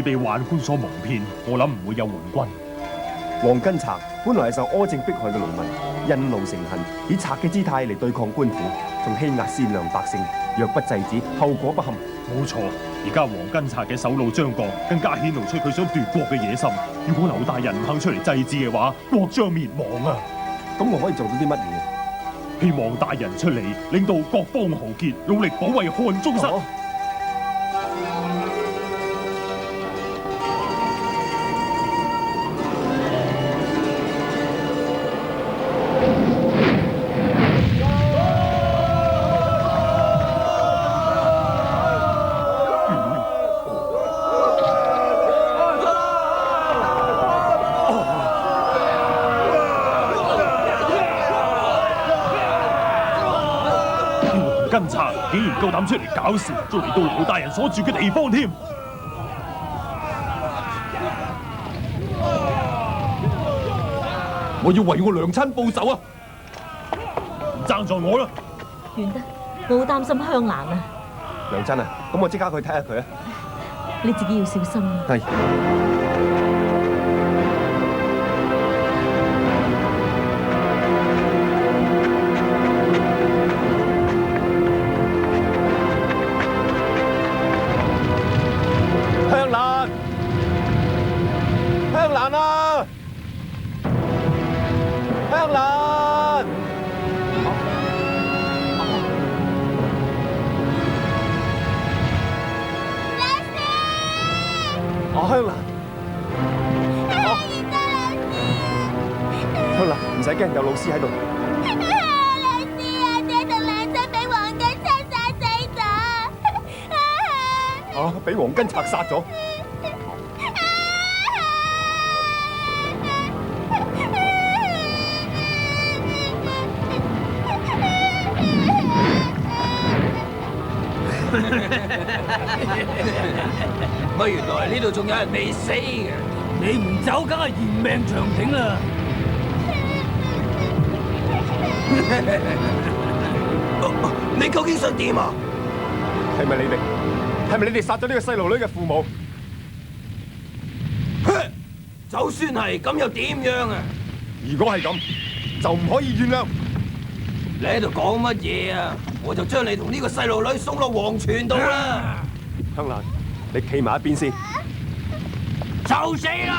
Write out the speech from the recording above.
被宦官所蒙騙，我諗唔會有援軍。黃根賊本來係受苛政迫害嘅農民，因怒成恨，以賊嘅姿態嚟對抗官府，仲欺壓善良百姓。若不制止，後果不堪。冇錯，而家黃根賊嘅首腦張角更加顯露出佢想奪國嘅野心。如果劉大人唔肯出嚟制止嘅話，國將滅亡啊！咁我可以做到啲乜嘢？希望大人出嚟，領導各方豪傑，努力保衛漢中室。跟賊竟然夠膽出嚟搞事，仲嚟到劉大人所住嘅地方添。我要為我娘親報仇啊！唔爭在我啦。元德，我好擔心香蘭啊。娘親啊，咁我即刻去睇下佢啊。你自己要小心啊。係。香蘭啊！香蘭！香蘭！香蘭，唔使驚，有老師喺度。老師啊，爹同娘親俾黃根賊殺死咗。俾黃根賊殺咗。乜原來呢度仲有人未死嘅？你唔走，梗係嫌命長挺啦！你究竟想點啊？係咪你哋？係咪你哋殺咗呢個細路女嘅父母？就算係咁，又點樣啊？如果係咁，就唔可以原諒。你喺度講乜嘢啊？我就將你同呢個細路女送落黃泉度啦！香蘭，你企埋一邊先。就死啦！